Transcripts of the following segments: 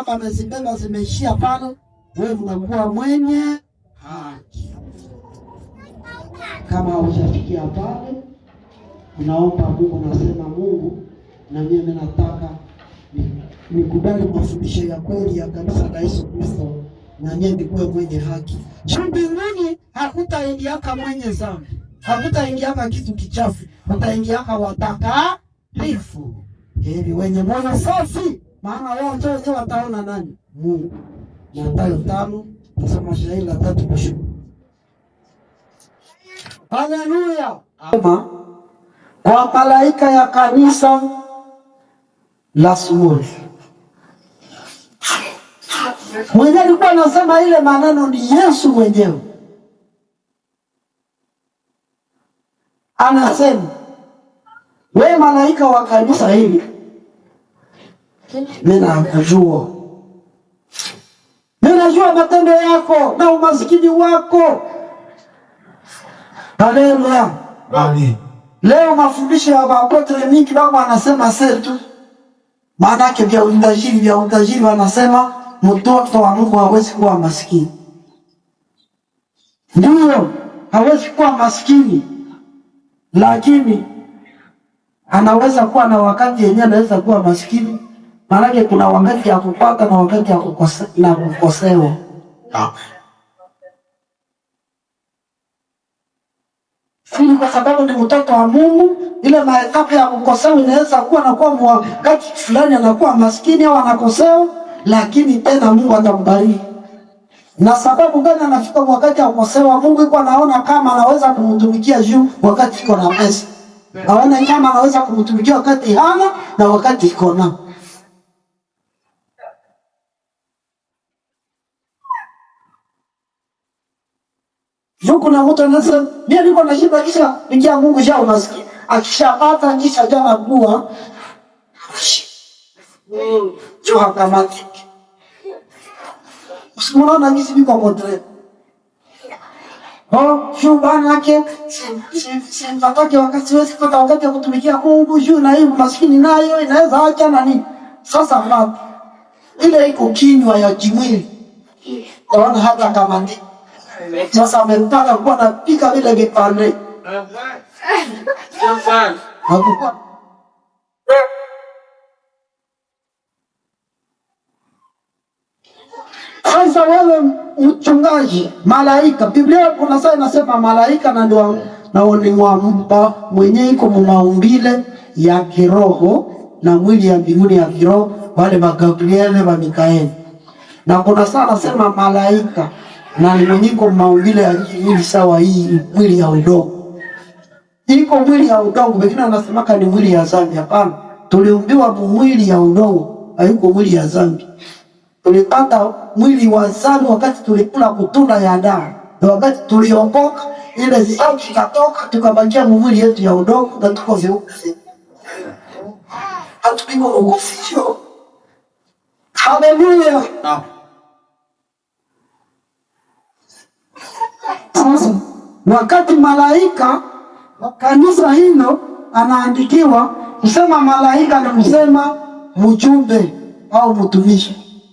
kama amezibeba zimeishia pale, wewe unakuwa mwenye haki. Kama hujafikia pale, unaomba Mungu, nasema Mungu, na mimi nataka nikubali mafundisho ya kweli ya kanisa la Yesu Kristo, na mimi nikuwe mwenye haki. Mbinguni hakutaingiaka mwenye dhambi, hakutaingiaka kitu kichafu, utaingiaka watakatifu, ili wenye moyo safi, maana wao ndio wataona nani? Mungu. Mathayo 5 tusoma shairi la 3 kushuka. Haleluya. Kwa malaika ya kanisa la Smyrna. Mwenye alikuwa anasema ile maneno ni Yesu mwenyewe. Anasema, wewe malaika wa kanisa hili, mimi nakujua. Mimi najua matendo yako na umaskini wako. Haleluya. Amen. Leo mafundisho ya mapotre mingi baba anasema setu. Maana yake vya utajiri wanasema mtoto wa Mungu hawezi kuwa maskini. Ndio, hawezi kuwa maskini. Lakini anaweza kuwa na wakati yenyewe anaweza kuwa maskini. Maana yake kuna wakati ya kupata na wakati ya kukosewa. Sisi kwa sababu ni mtoto wa Mungu, ile maetapu ya kukosewa inaweza kuwa na kwa wakati fulani anakuwa maskini au anakosewa, lakini tena Mungu atambariki. Na sababu gani anafika wakati wa kukosewa? Mungu yuko anaona kama anaweza kumtumikia juu wakati iko na pesa. Aona kama anaweza kumtumikia wakati hana na wakati iko na. Yuko na mtu anasema, mimi niko na shida kisha nikia Mungu jao maskini. Akishapata kisha jana dua. Jo hakamati. Usimuona ngisi biko modre. Shubana yake mpaka wakati wewe sipata wakati ya kutumikia Mungu juu na hiyo maskini nayo inaweza acha nani. Sasa mama ile iko kinywa ya jimwili. Naona hata kama ndi sasa ametaka kuwa napika vile vipande. Sasa wewe mchungaji, malaika, Biblia kuna saa inasema malaika na ndio ni mwamba mwenye iko maumbile ya kiroho na mwili ya mbinguni ya kiroho, wale Gabriel na Mikaeli. Na kuna saa nasema malaika na ni mwenye iko maumbile ya mwili sawa, hii mwili ya udongo. Iko mwili ya udongo, wengine wanasemaka ni mwili ya dhambi. Hapana, tuliumbiwa mwili ya udongo, haiko mwili ya dhambi. Tulipata mwili wa dhambi wakati tulikula kutunda ya Adamu. Na wakati tuliokoka, ile dhambi ikatoka, tukabakia mwili yetu ya udongo na tuko vyeupe. Hatupimo ukufisho. Haleluya. Wakati malaika kanisa hilo anaandikiwa, kusema malaika ni kusema mjumbe au mtumishi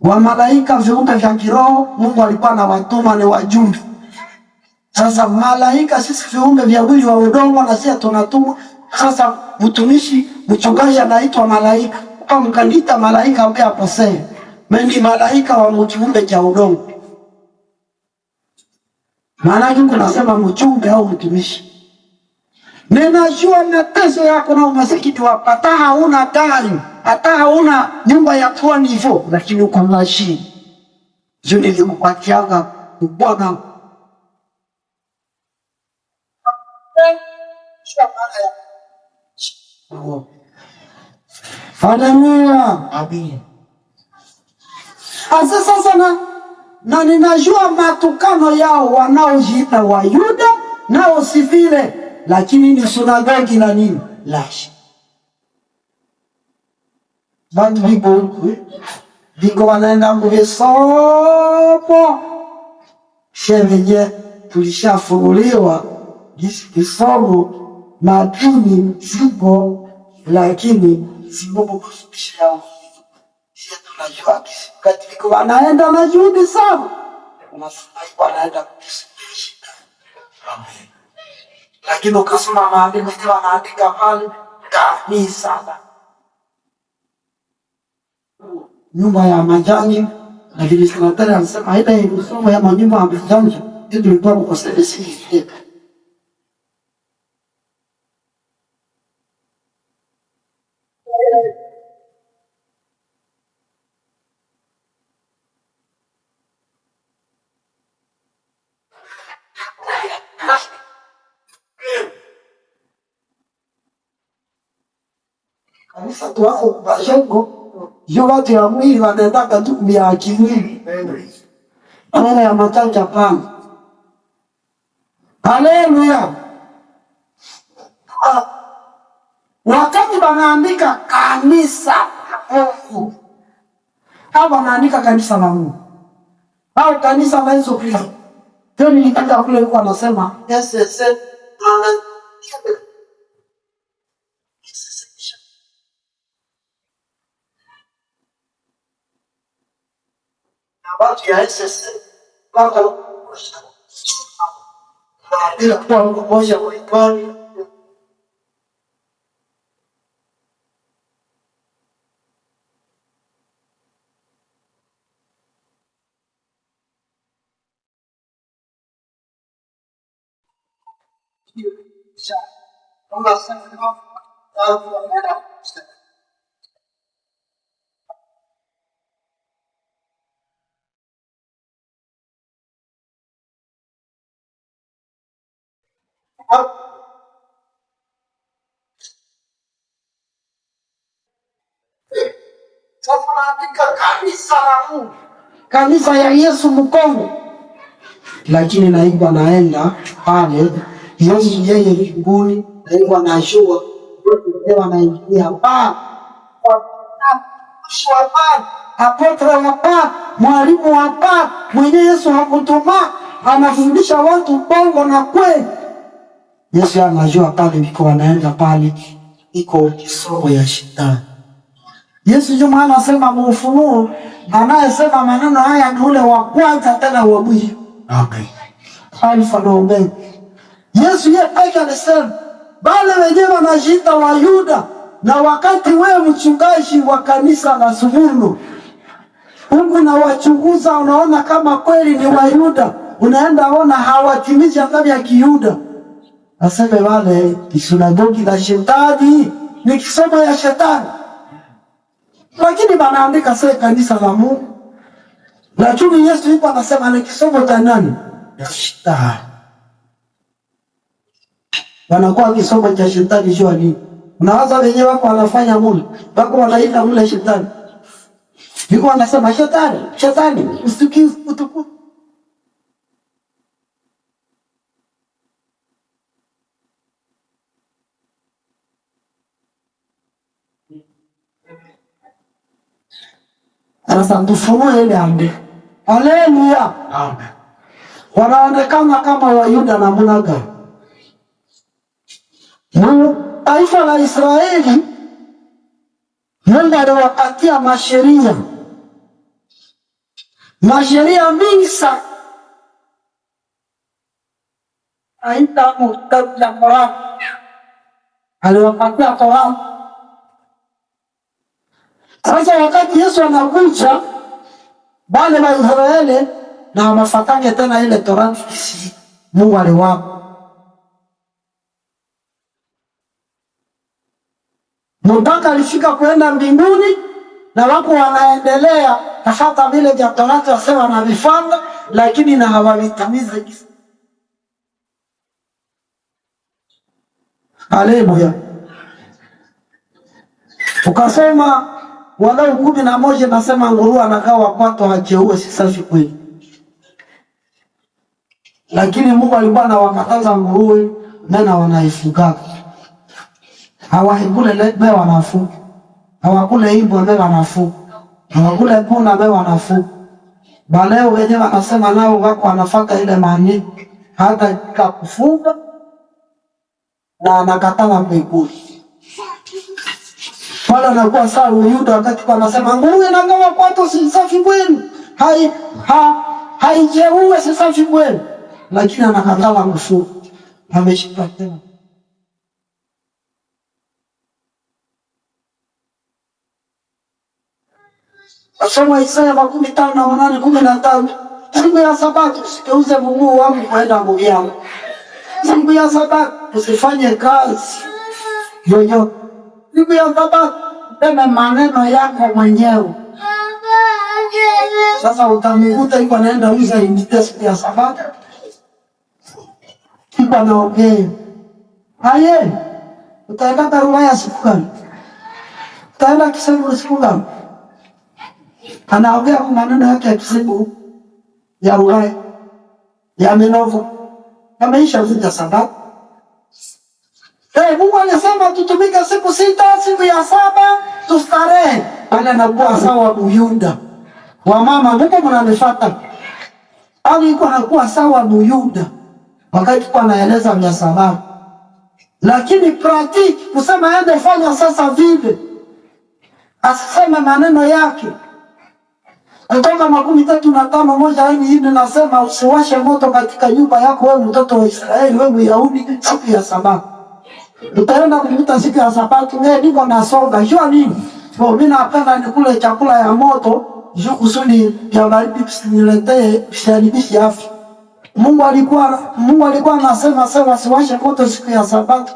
wa malaika. Viumbe vya kiroho Mungu alikuwa na watuma ni wajumbe. Sasa malaika sisi viumbe vya mwili wa udongo na sisi tunatuma. Sasa mtumishi mchungaji anaitwa malaika. Kama mkandita malaika ambaye aposee, mimi malaika wa mjumbe cha udongo. Maana Mungu anasema mjumbe au mtumishi. Ninajua mateso yako na umasikini wako, hata hauna gari, hata hauna nyumba ya kuwa hivyo, lakini uko na shida. Juu nilikupatiaga Bwana. Haleluya. Amen. Sasa na ninajua matukano yao wanaojiita Wayuda nao si vile, lakini ni sunagogi na nini? Lashi. Bantu biko wanaenda kuvisomo. Shevenye tulishafunguliwa kisomo matuni zipo, lakini zipo kufundisha yao. Najua katika wanaenda na juhudi sana. Unasema wanaenda kusikia. Amen. Lakini ukasoma maandiko wanaandika pale kanisa. Nyumba ya majani na vile sekretari anasema haida ilisoma ya nyumba ya majani ndio ilikuwa kwa serikali. Kanisa tu wako majengo hiyo watu ya mwili wanataka tu ya kimwili. Ana ya matanja pana. Haleluya. Wakati wanaandika kanisa Mungu, au wanaandika kanisa la Mungu au kanisa la Yesu Kristo, ndio nilipata kule yuko anasema yes. Watu ya SS mpaka bila kwa moja kwa ikani kanisa ya Yesu Mkongo, lakini naiba naenda pale Yesu yeye mbinguni naiba na shua ndio anaingia apotra hapa mwalimu hapa mwenye Yesu hakutuma anafundisha watu bongo na kweli. Yesu anajua pale biko wanaenda pale iko kisomo ya shetani. Yesu ndio maana anasema Ufunuo, anayesema maneno haya ni ule wa kwanza tena wa mwisho. Amen. Alfa na Omega. Yesu yeye pekee alisema wale wenyewe wanajiita Wayuda, na wakati wewe mchungaji wa kanisa la Sumuno Mungu na wachunguza, unaona kama kweli ni Wayuda, unaenda ona hawatimizi adhabu ya Kiyuda. Aseme wale ni sinagogi la shetani, ni kisomo ya shetani. Lakini wanaandika sasa kanisa la Mungu. Lakini Yesu yupo anasema ni kisomo cha nani? Ya shetani. Wanakuwa kisomo cha shetani jua nini? Unawaza wenyewe wako wanafanya Mungu, wako wanaita mle shetani. Yuko anasema shetani, usikize utukufu. Sasa tufunue ile ande. Haleluya. Amen. Wanaonekana kama Wayuda na Munaga. Taifa la Israeli Mungu aliwapatia masheria mingi sana. Aita mutabu Qur'an. Aliwapatia Qur'an. Sasa wakati Yesu anakuja wale wa Israeli na mafatanya tena ile Torati Mungu aliwapa. Mpaka alifika kwenda mbinguni na wako wanaendelea hata vile vya Torati wasema na vifanga, lakini na hawavitimiza. Haleluya. Ukasema Walawi 11 nasema nguruwe anakaa wakati hacheue si safi kweli. Lakini Mungu alikuwa anawakataza nguruwe na wanaifuga. Hawakule lebe wanafuga. Hawakule hivyo lebe wanafuga. Hawakule punda lebe wanafuga. Baleo wenyewe wanasema nao wako wanafaka ile mani hata kufuga na anakatala mbinguni. Wala anakuwa sawa Yuda wakati kwa anasema nguruwe na ngawa kwato si safi kwenu. Haijeue si safi kwenu. Lakini anakatala ngusu. Ameshika tena. Asoma Isaya 15:8-15. Siku ya Sabato usigeuze mguu wangu kwenda mguu yangu. Siku ya Sabato usifanye kazi yoyote. Siku ya Sabato tena maneno yako mwenyewe. Sasa utamkuta yuko anaenda uza injili siku ya Sabato. Yuko anaongea. Haye, utaenda Karumaya siku gani? Utaenda Kisemu siku gani? Anaongea maneno yake ya Kisemu ya Ulaya ya Minovu. Kameisha siku ya Sabato. Mungu alisema tutumike siku 6, siku ya 7 tustarehe. Ana anakuwa sawa Buyuda. Wamama ndipo mnanifuata. Ali iko anakuwa sawa Buyuda. Wakati kwa anaeleza vya Sabato. Lakini praktiki kusema aende fanya sasa vipi? Asiseme maneno yake. Kutoka 13:1-4 nasema usiwashe moto katika nyumba yako wewe mtoto wa Israeli, wewe Myahudi siku ya Sabato. Utaenda kumita siku ya Sabato, wewe niko nasonga. Jua nini? Kwa mimi napenda nikule chakula ya moto, juu kusudi ya baridi usiniletee usiharibishi afya. Mungu alikuwa anasema siwashe moto siku ya Sabato.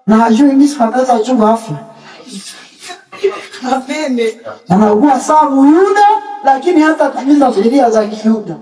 Na hajui mimi sipateza chunga afya. Anakuwa sawa Yuda lakini hata kumiza sheria za Kiyuda.